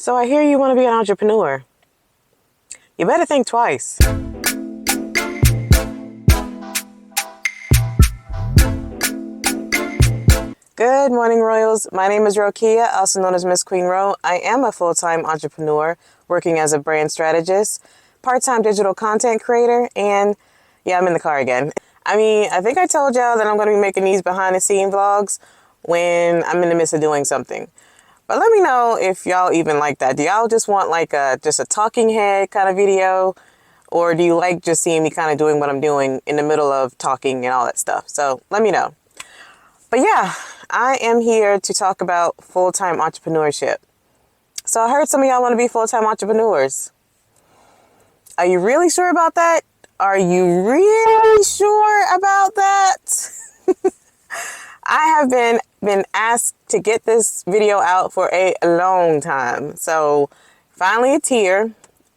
So I hear you want to be an entrepreneur. You better think twice. Good morning, Royals. My name is Rokia, also known as Miss Queen Ro. I am a full-time entrepreneur working as a brand strategist, part-time digital content creator, and yeah, I'm in the car again. I think I told y'all that I'm going to be making these behind-the-scenes vlogs when I'm in the midst of doing something. But let me know if y'all even like that. Do y'all just want like just a talking head kind of video? Or do you like just seeing me kind of doing what I'm doing in the middle of talking and all that stuff? So let me know. But yeah, I am here to talk about full-time entrepreneurship. So I heard some of y'all want to be full-time entrepreneurs. Are you really sure about that? Are you really sure about that? I have been asked to get this video out for a long time. So finally it's here.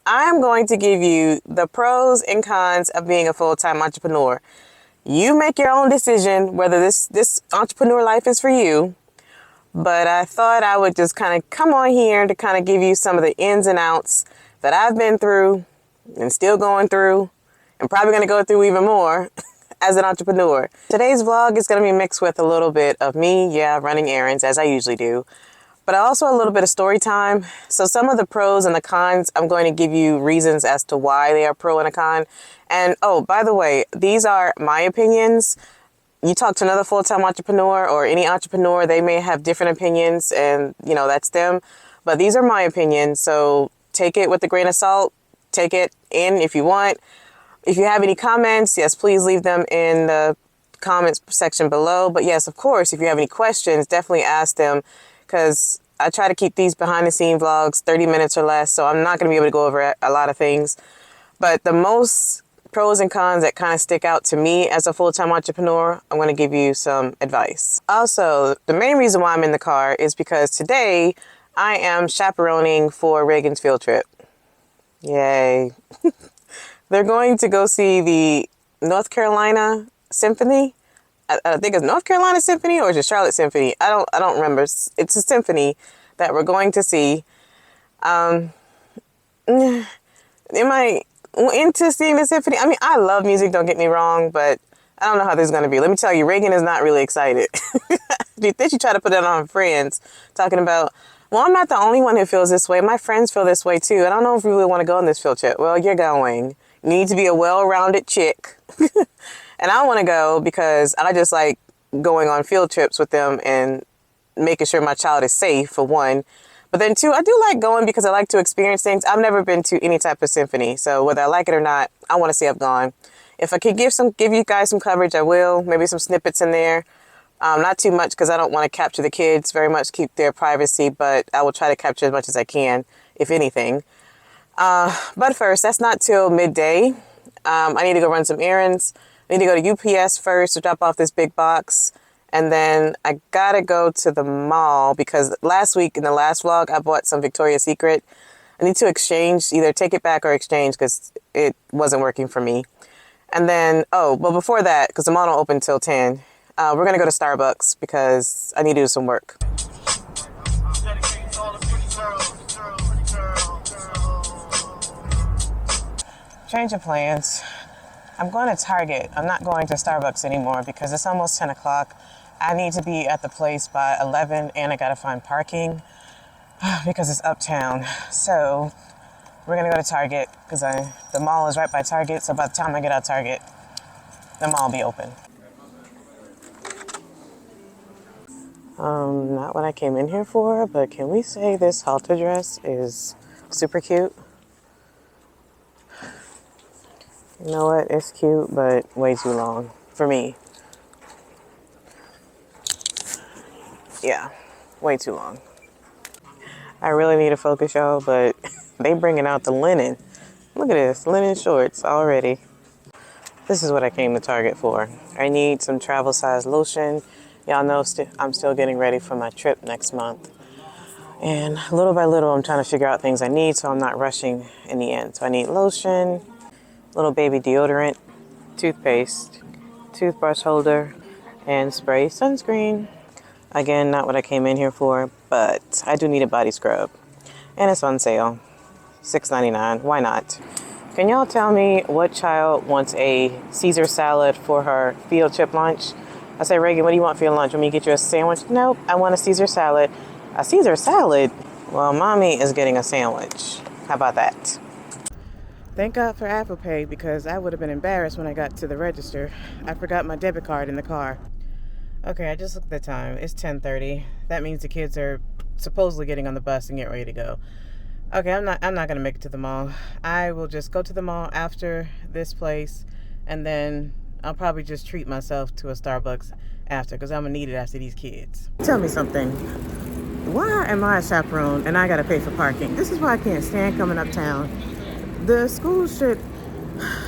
I am going to give you the pros and cons of being a full-time entrepreneur. You make your own decision whether this entrepreneur life is for you. But I thought I would just kind of come on here to kind of give you some of the ins and outs that I've been through and still going through and probably going to go through even more as an entrepreneur. Today's vlog is going to be mixed with a little bit of me, running errands as I usually do, but also a little bit of story time. So some of the pros and the cons, I'm going to give you reasons as to why they are pro and a con. And oh, by the way, these are my opinions. You talk to another full-time entrepreneur or any entrepreneur, they may have different opinions and that's them. But these are my opinions. So take it with a grain of salt. Take it in if you want. If you have any comments, yes, please leave them in the comments section below. But yes, of course, if you have any questions, definitely ask them, because I try to keep these behind the scene vlogs 30 minutes or less. So I'm not going to be able to go over a lot of things. But the most pros and cons that kind of stick out to me as a full-time entrepreneur, I'm going to give you some advice. Also, the main reason why I'm in the car is because today I am chaperoning for Reagan's field trip. Yay. They're going to go see the North Carolina Symphony. I think it's North Carolina Symphony or is it Charlotte Symphony? I don't remember. It's a symphony that we're going to see. Am I into seeing the symphony? I love music, don't get me wrong, but I don't know how this is going to be. Let me tell you, Reagan is not really excited. Then she tried to put it on her friends, talking about, well, I'm not the only one who feels this way. My friends feel this way too. I don't know if we really want to go on this field trip. Well, you're going. You need to be a well-rounded chick. And I want to go because I just like going on field trips with them and making sure my child is safe, for one. But then two, I do like going because I like to experience things. I've never been to any type of symphony. So whether I like it or not, I want to say I've gone. If I could give you guys some coverage, I will. Maybe some snippets in there. Not too much because I don't want to capture the kids very much, keep their privacy. But I will try to capture as much as I can, if anything. But first, that's not till midday. I need to go run some errands. I need to go to UPS first to drop off this big box. And then I gotta go to the mall because last week in the last vlog, I bought some Victoria's Secret. I need to exchange, either take it back or exchange because it wasn't working for me. And then, but before that, because the mall don't open till 10, we're going to go to Starbucks because I need to do some work. Change of plans. I'm going to Target. I'm not going to Starbucks anymore because it's almost 10 o'clock. I need to be at the place by 11 and I got to find parking because it's uptown. So we're going to go to Target because the mall is right by Target. So by the time I get out of Target, the mall will be open. Not what I came in here for, but can we say this halter dress is super cute? You know what? It's cute, but way too long for me. Yeah, way too long. I really need to focus, y'all, but they bringing out the linen. Look at this, linen shorts already. This is what I came to Target for. I need some travel size lotion. Y'all know I'm still getting ready for my trip next month. And little by little, I'm trying to figure out things I need so I'm not rushing in the end. So I need lotion, little baby deodorant, toothpaste, toothbrush holder, and spray sunscreen. Again, not what I came in here for, but I do need a body scrub. And it's on sale. $6.99. Why not? Can y'all tell me what child wants a Caesar salad for her field trip lunch? I say, Reagan, what do you want for your lunch? Want me to get you a sandwich? Nope, I want a Caesar salad. A Caesar salad? Well, mommy is getting a sandwich. How about that? Thank God for Apple Pay, because I would have been embarrassed when I got to the register. I forgot my debit card in the car. Okay, I just looked at the time. It's 10:30. That means the kids are supposedly getting on the bus and get ready to go. Okay, I'm not gonna make it to the mall. I will just go to the mall after this place, and then I'll probably just treat myself to a Starbucks after, because I'm gonna need it after these kids. Tell me something. Why am I a chaperone and I gotta pay for parking? This is why I can't stand coming uptown. The school should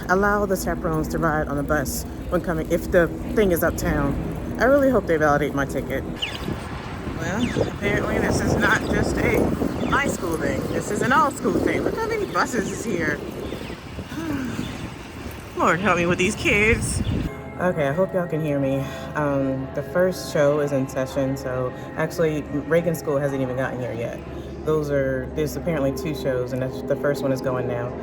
allow the chaperones to ride on the bus when coming, if the thing is uptown. I really hope they validate my ticket. Well, apparently this is not just my school thing. This is an all school thing. Look how many buses is here. Lord help me with these kids. Okay, I hope y'all can hear me. The first show is in session, so actually Reagan School hasn't even gotten here yet. There's apparently 2 shows, and the first one is going now.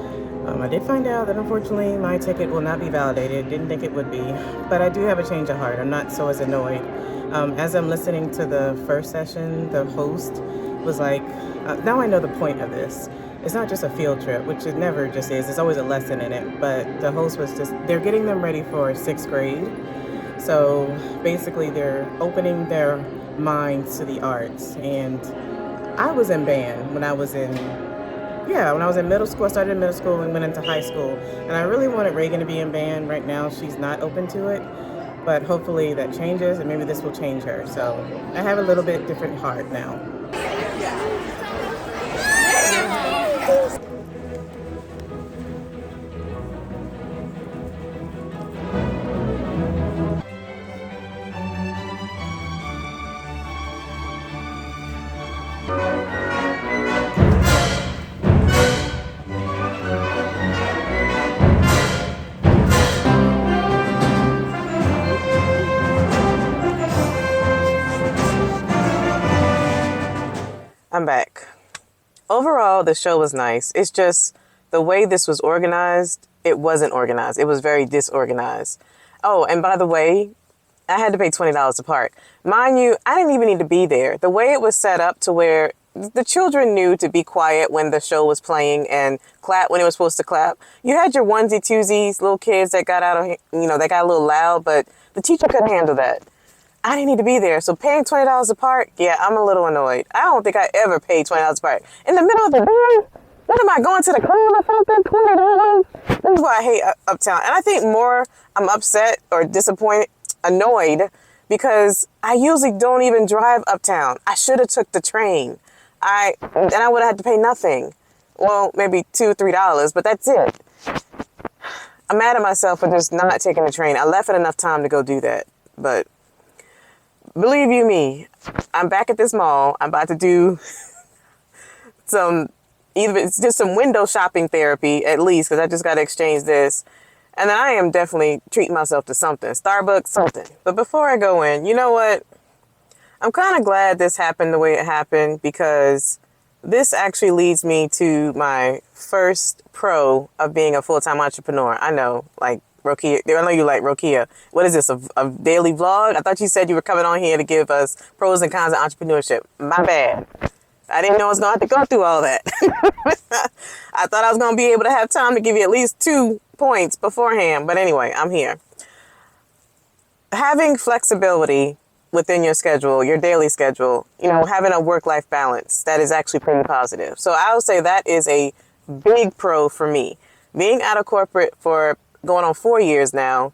I did find out that unfortunately my ticket will not be validated. Didn't think it would be, but I do have a change of heart. I'm not so as annoyed. As I'm listening to the first session, the host was like, now I know the point of this. It's not just a field trip, which it never just is. There's always a lesson in it. But the host was they're getting them ready for 6th grade. So basically they're opening their minds to the arts. And I was in band when I was in middle school. I started in middle school and went into high school. And I really wanted Reagan to be in band. Right now she's not open to it. But hopefully that changes, and maybe this will change her. So I have a little bit different heart now. I'm back. Overall, the show was nice. It's just the way this was organized, it wasn't organized. It was very disorganized. Oh, and by the way, I had to pay $20 to park. Mind you, I didn't even need to be there. The way it was set up to where the children knew to be quiet when the show was playing and clap when it was supposed to clap. You had your onesie twosies, little kids that got they got a little loud, but the teacher couldn't handle that. I didn't need to be there. So paying $20 to park, yeah, I'm a little annoyed. I don't think I ever paid $20 to park. In the middle of the day, what am I going to the club or something? $20? This is why I hate uptown. And I think more I'm upset or disappointed, annoyed, because I usually don't even drive uptown. I should have took the train. I would have had to pay nothing. Well, maybe $2, $3, but that's it. I'm mad at myself for just not taking the train. I left it enough time to go do that, but believe you me, I'm back at this mall. I'm about to do it's just some window shopping therapy at least, because I just got to exchange this. And then I am definitely treating myself to something. Starbucks, something. But before I go in, you know what? I'm kind of glad this happened the way it happened, because this actually leads me to my first pro of being a full-time entrepreneur. I know, like, Rokia, I know you like Rokia. What is this, a daily vlog? I thought you said you were coming on here to give us pros and cons of entrepreneurship. My bad. I didn't know I was going to have to go through all that. I thought I was going to be able to have time to give you at least 2 points beforehand. But anyway, I'm here. Having flexibility within your schedule, your daily schedule, having a work-life balance, that is actually pretty positive. So I would say that is a big pro for me. Being out of corporate for going on 4 years now.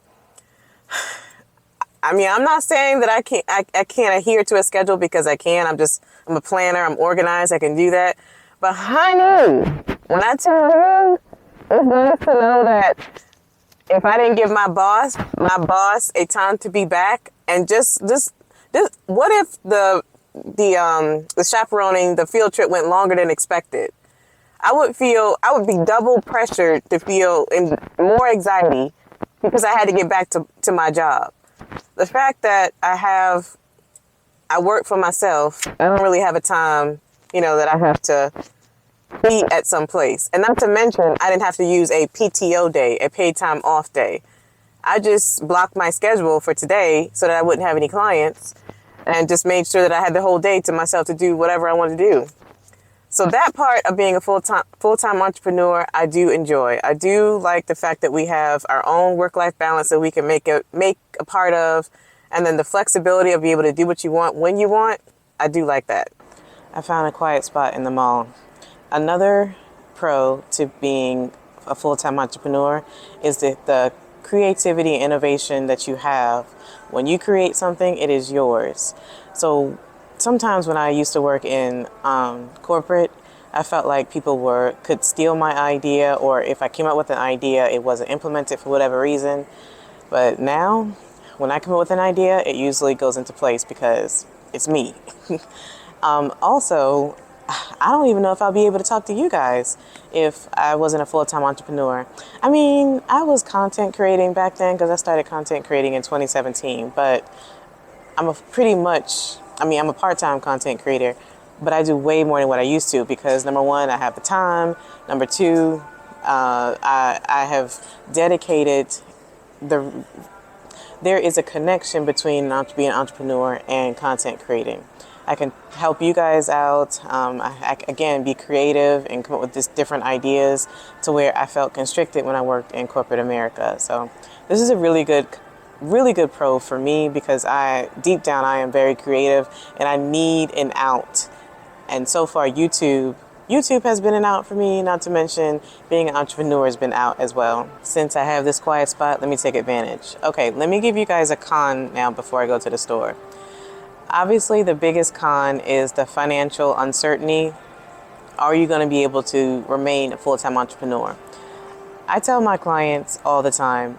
I mean, I'm not saying that I can't adhere to a schedule, because I can. I'm a planner. I'm organized. I can do that. But honey, when I tell you, it's nice to know that if I didn't give my boss a time to be back, and just what if the chaperoning, the field trip went longer than expected? I would be double pressured to feel more anxiety, because I had to get back to my job. The fact that I work for myself, I don't really have a time, that I have to be at some place. And not to mention, I didn't have to use a PTO day, a paid time off day. I just blocked my schedule for today so that I wouldn't have any clients and just made sure that I had the whole day to myself to do whatever I wanted to do. So that part of being a full-time entrepreneur, I do enjoy. I do like the fact that we have our own work-life balance that we can make a part of, and then the flexibility of being able to do what you want when you want. I do like that. I found a quiet spot in the mall. Another pro to being a full-time entrepreneur is the creativity and innovation that you have. When you create something, it is yours. So sometimes when I used to work in corporate, I felt like people could steal my idea, or if I came up with an idea, it wasn't implemented for whatever reason. But now, when I come up with an idea, it usually goes into place because it's me. Also, I don't even know if I'll be able to talk to you guys if I wasn't a full-time entrepreneur. I mean, I was content creating back then because I started content creating in 2017, but I'm a part-time content creator, but I do way more than what I used to because number one, I have the time. Number two, I have dedicated there is a connection between being an entrepreneur and content creating. I can help you guys out. Again, be creative and come up with just different ideas to where I felt constricted when I worked in corporate America. So this is a really good pro for me because deep down I am very creative and I need an out. And so far YouTube has been an out for me, not to mention being an entrepreneur has been out as well. Since I have this quiet spot, let me take advantage. Okay, let me give you guys a con now before I go to the store. Obviously, the biggest con is the financial uncertainty. Are you going to be able to remain a full-time entrepreneur? I tell my clients all the time,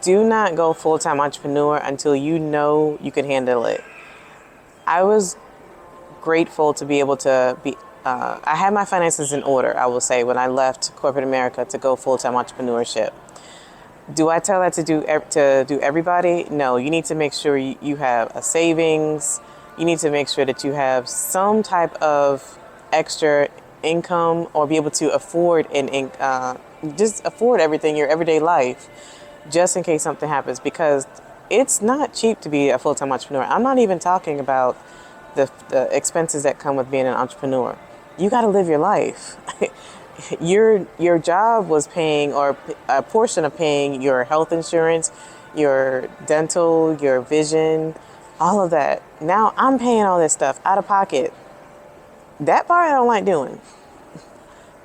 do not go full-time entrepreneur until you know you can handle it. I was grateful to be able to I had my finances in order, I will say, when I left corporate America to go full-time entrepreneurship. Do I tell that to do everybody? No, you need to make sure you have a savings. You need to make sure that you have some type of extra income or be able to afford just afford everything, your everyday life, just in case something happens, because it's not cheap to be a full-time entrepreneur. I'm not even talking about the expenses that come with being an entrepreneur. You got to live your life. Your job was paying, or a portion of paying, your health insurance, your dental, your vision, all of that. Now I'm paying all this stuff out of pocket. That part I don't like doing.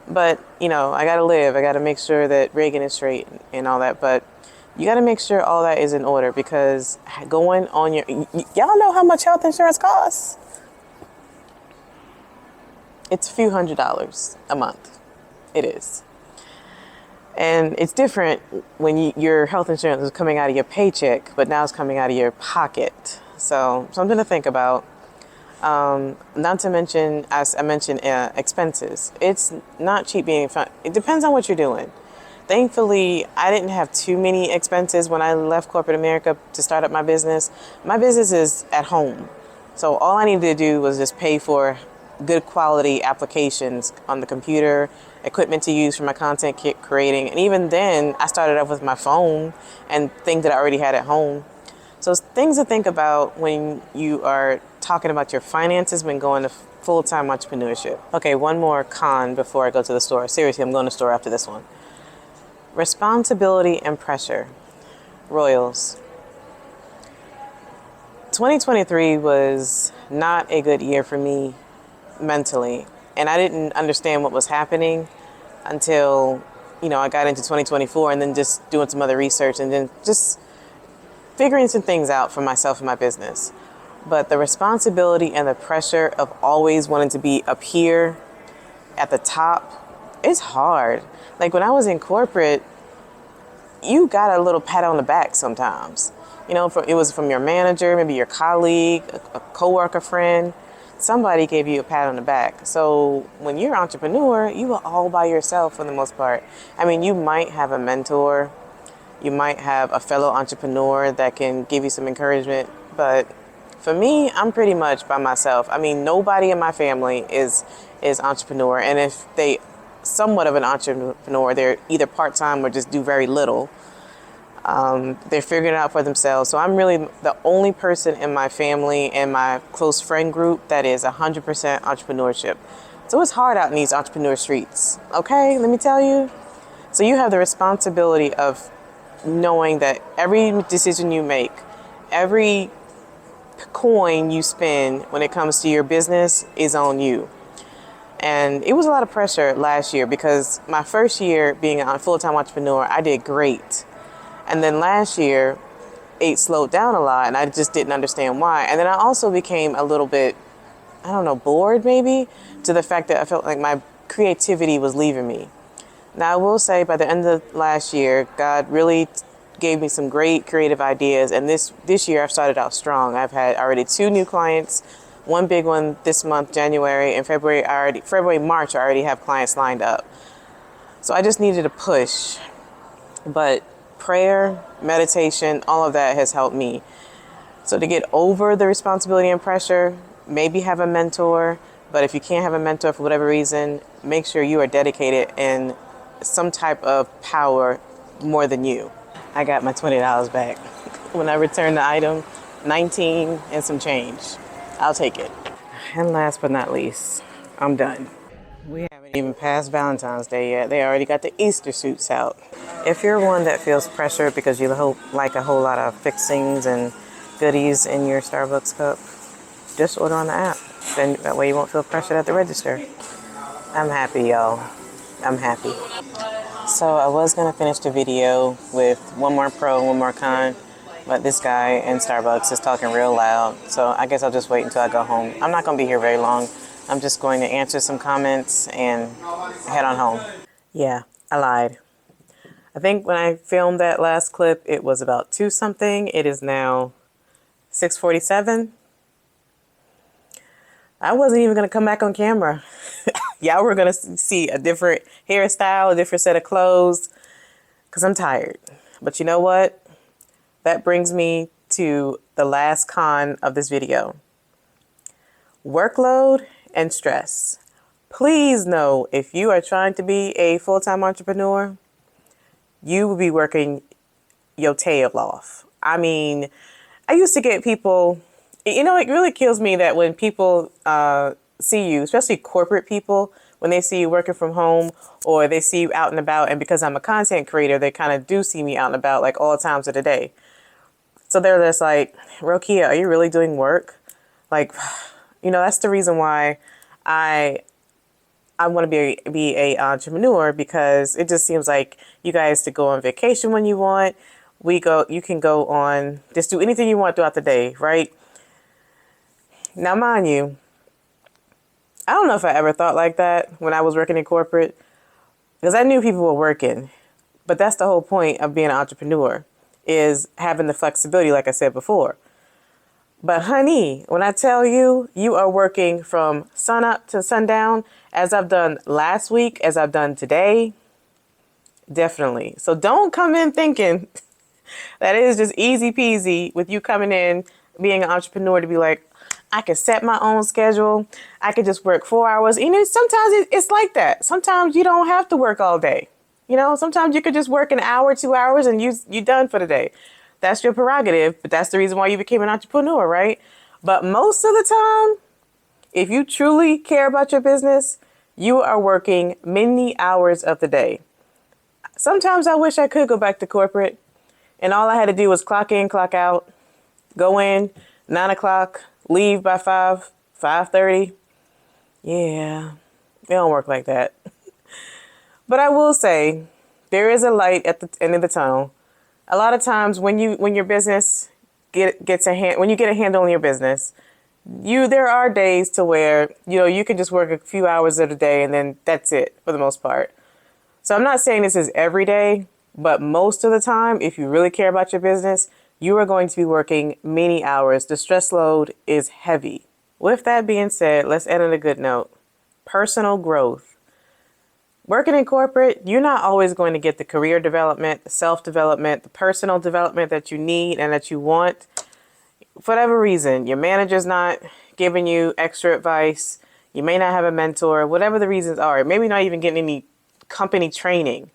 But, I got to live. I got to make sure that Reagan is straight and all that. But you got to make sure all that is in order, because going on y'all know how much health insurance costs? It's a few $100s a month. It is. And it's different when your health insurance is coming out of your paycheck, but now it's coming out of your pocket. So something to think about. Not to mention, as I mentioned, expenses. It's not cheap being fun. It depends on what you're doing. Thankfully, I didn't have too many expenses when I left corporate America to start up my business. My business is at home. So all I needed to do was just pay for good quality applications on the computer, equipment to use for my content creating. And even then, I started off with my phone and things that I already had at home. So things to think about when you are talking about your finances when going to full-time entrepreneurship. Okay, one more con before I go to the store. Seriously, I'm going to the store after this one. Responsibility and pressure. Royals. 2023 was not a good year for me mentally, and I didn't understand what was happening until I got into 2024, and then just doing some other research and then just figuring some things out for myself and my business. But the responsibility and the pressure of always wanting to be up here at the top, it's hard. Like when I was in corporate, you got a little pat on the back sometimes. It was from your manager, maybe your colleague, a coworker, friend. Somebody gave you a pat on the back. So when you're an entrepreneur, you are all by yourself for the most part. I mean, you might have a mentor, you might have a fellow entrepreneur that can give you some encouragement, but For me, I'm pretty much by myself. I mean, nobody in my family is entrepreneur, and if they somewhat of an entrepreneur, they're either part-time or just do very little. They're figuring it out for themselves. So I'm really the only person in my family and my close friend group that is 100% entrepreneurship. So it's hard out in these entrepreneur streets. Okay, let me tell you. So you have the responsibility of knowing that every decision you make, every coin you spend when it comes to your business is on you. And it was a lot of pressure last year because my first year being a full-time entrepreneur, I did great. And then last year, it slowed down a lot, and I just didn't understand why. And then I also became a little bit, I don't know, bored maybe, to the fact that I felt like my creativity was leaving me. Now, I will say by the end of last year, God really gave me some great creative ideas. And this year, I've started out strong. I've had already 2 new clients, one big one this month, January, and March, I already have clients lined up. So I just needed a push. But prayer, meditation, all of that has helped me. So to get over the responsibility and pressure, maybe have a mentor. But if you can't have a mentor for whatever reason, make sure you are dedicated in some type of power more than you. I got my $20 back. When I returned the item, 19 and some change. I'll take it. And last but not least, I'm done. We haven't even passed Valentine's Day yet. They already got the Easter suits out. If you're one that feels pressure because you like a whole lot of fixings and goodies in your Starbucks cup, just order on the app. Then that way you won't feel pressured at the register. I'm happy, y'all. I'm happy. So I was going to finish the video with one more pro and one more con, but this guy in Starbucks is talking real loud. So I guess I'll just wait until I go home. I'm not going to be here very long. I'm just going to answer some comments and head on home. Yeah, I lied. I think when I filmed that last clip, it was about 2 something. It is now 6:47. I wasn't even going to come back on camera. Y'all were going to see a different hairstyle, a different set of clothes, because I'm tired. But you know what? That brings me to the last con of this video. Workload and stress. Please know if you are trying to be a full-time entrepreneur, you will be working your tail off. I mean, I used to get people, it really kills me that when people see you, especially corporate people, when they see you working from home or they see you out and about, and because I'm a content creator, they kind of do see me out and about like all times of the day. So they're just like, Rokia, are you really doing work? Like, that's the reason why I want to be a entrepreneur, because it just seems like you guys to go on vacation when you want. You can go on, just do anything you want throughout the day, right? Now, mind you, I don't know if I ever thought like that when I was working in corporate, because I knew people were working. But that's the whole point of being an entrepreneur, is having the flexibility, like I said before. But honey, when I tell you, you are working from sun up to sundown, as I've done last week, as I've done today, definitely. So don't come in thinking that it is just easy peasy with you coming in, being an entrepreneur, to be like, I can set my own schedule. I could just work 4 hours. Sometimes it's like that. Sometimes you don't have to work all day. Sometimes you could just work an hour, 2 hours, and you done for the day. That's your prerogative, but that's the reason why you became an entrepreneur, right? But most of the time, if you truly care about your business, you are working many hours of the day. Sometimes I wish I could go back to corporate, and all I had to do was clock in, clock out, go in, 9 o'clock, leave by 5:30. Yeah, they don't work like that. But I will say, there is a light at the end of the tunnel. A lot of times when your business when you get a handle on your business, there are days to where, you can just work a few hours of the day and then that's it for the most part. So I'm not saying this is every day, but most of the time, if you really care about your business, you are going to be working many hours. The stress load is heavy. With that being said, let's end on a good note. Personal growth. Working in corporate, you're not always going to get the career development, the self-development, the personal development that you need and that you want. for whatever reason, your manager's not giving you extra advice, you may not have a mentor, whatever the reasons are, maybe not even getting any company training.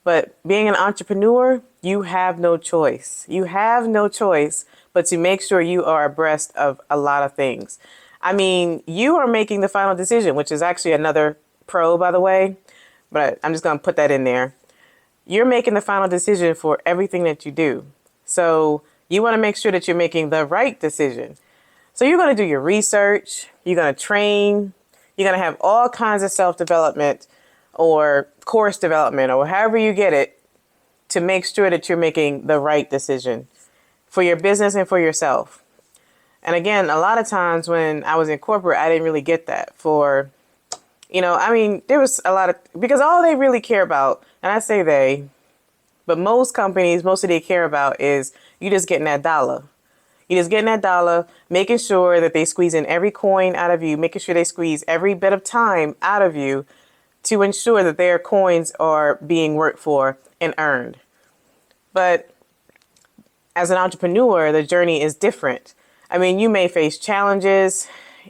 But being an entrepreneur, you have no choice. You have no choice but to make sure you are abreast of a lot of things. I mean, you are making the final decision, which is actually another pro, by the way, but I'm just going to put that in there. You're making the final decision for everything that you do. So you want to make sure that you're making the right decision. So you're going to do your research, you're going to train, you're going to have all kinds of self-development or course development or however you get it to make sure that you're making the right decision for your business and for yourself. And again, a lot of times when I was in corporate, I didn't really get that there was a lot of, because all they really care about, and I say they, but most companies, mostly they care about is you just getting that dollar. You just getting that dollar, making sure that they squeeze in every coin out of you, making sure they squeeze every bit of time out of you to ensure that their coins are being worked for and earned. But as an entrepreneur, the journey is different. I mean, you may face challenges,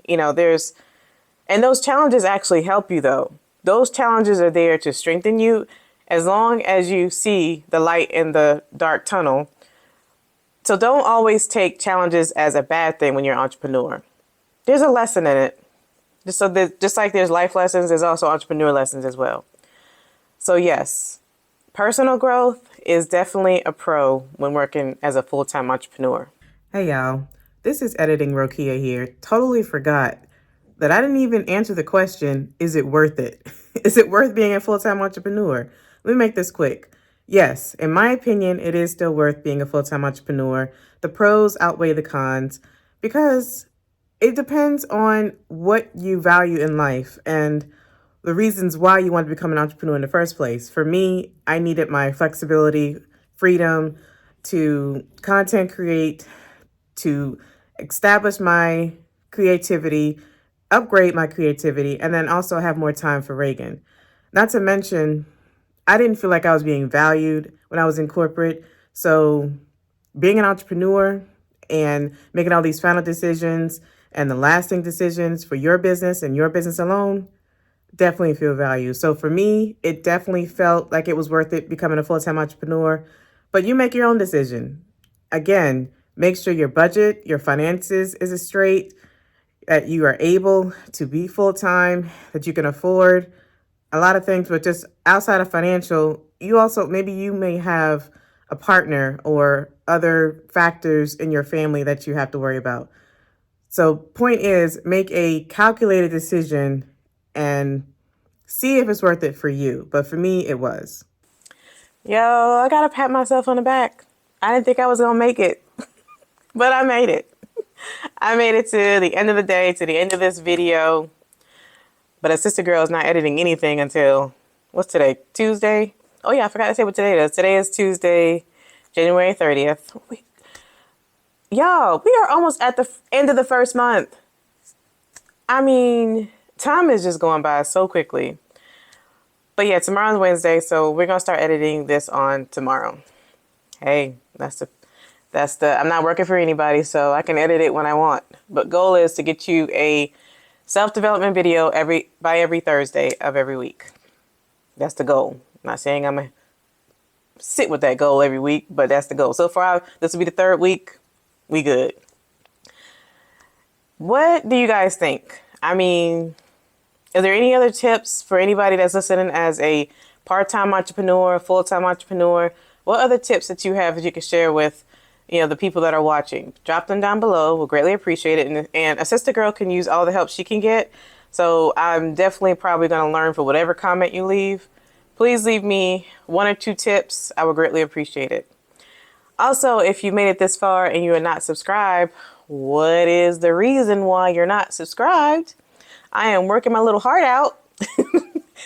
and those challenges actually help you though. Those challenges are there to strengthen you as long as you see the light in the dark tunnel. So don't always take challenges as a bad thing when you're an entrepreneur. There's a lesson in it. Just like there's life lessons, there's also entrepreneur lessons as well. So yes, personal growth is definitely a pro when working as a full-time entrepreneur. Hey y'all, this is Editing Rokia here. Totally forgot that I didn't even answer the question, is it worth it? Is it worth being a full-time entrepreneur? Let me make this quick. Yes, in my opinion, it is still worth being a full-time entrepreneur. The pros outweigh the cons because it depends on what you value in life and the reasons why you want to become an entrepreneur in the first place. For me, I needed my flexibility, freedom to content create, to establish my creativity, upgrade my creativity, and then also have more time for Reagan. Not to mention, I didn't feel like I was being valued when I was in corporate. So being an entrepreneur and making all these final decisions and the lasting decisions for your business and your business alone, definitely feel value. So for me, it definitely felt like it was worth it becoming a full-time entrepreneur, but you make your own decision. Again, make sure your budget, your finances is straight, that you are able to be full-time, that you can afford a lot of things, but just outside of financial, maybe you may have a partner or other factors in your family that you have to worry about. So point is, make a calculated decision and see if it's worth it for you. But for me, it was. Yo, I gotta pat myself on the back. I didn't think I was gonna make it, but I made it. I made it to the end of the day, to the end of this video. But a sister girl is not editing anything until, what's today? Tuesday? Oh yeah, I forgot to say what today is. Today is Tuesday, January 30th. Y'all, we are almost at the end of the first month. I mean, time is just going by so quickly. But yeah, tomorrow's Wednesday, so we're going to start editing this on tomorrow. Hey, that's the, I'm not working for anybody, so I can edit it when I want. But goal is to get you a self-development video by every Thursday of every week. That's the goal. I'm not saying I'm going to sit with that goal every week, but that's the goal. So far, this will be the third week. We good. What do you guys think? I mean, is there any other tips for anybody that's listening as a part-time entrepreneur, full-time entrepreneur? What other tips that you have that you can share with, the people that are watching? Drop them down below. We'll greatly appreciate it. And a sister girl can use all the help she can get. So I'm definitely probably going to learn for whatever comment you leave. Please leave me 1 or 2 tips. I would greatly appreciate it. Also, if you made it this far and you are not subscribed, what is the reason why you're not subscribed? I am working my little heart out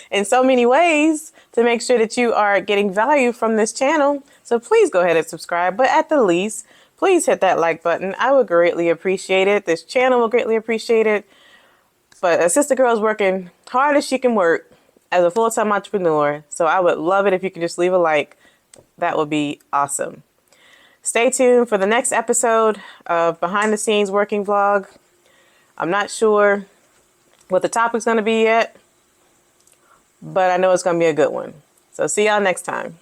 in so many ways to make sure that you are getting value from this channel. So please go ahead and subscribe. But at the least, please hit that like button. I would greatly appreciate it. This channel will greatly appreciate it. But a sister girl is working hard as she can work as a full-time entrepreneur. So I would love it if you could just leave a like. That would be awesome. Stay tuned for the next episode of Behind the Scenes Working Vlog. I'm not sure what the topic's going to be yet, but I know it's going to be a good one. So see y'all next time.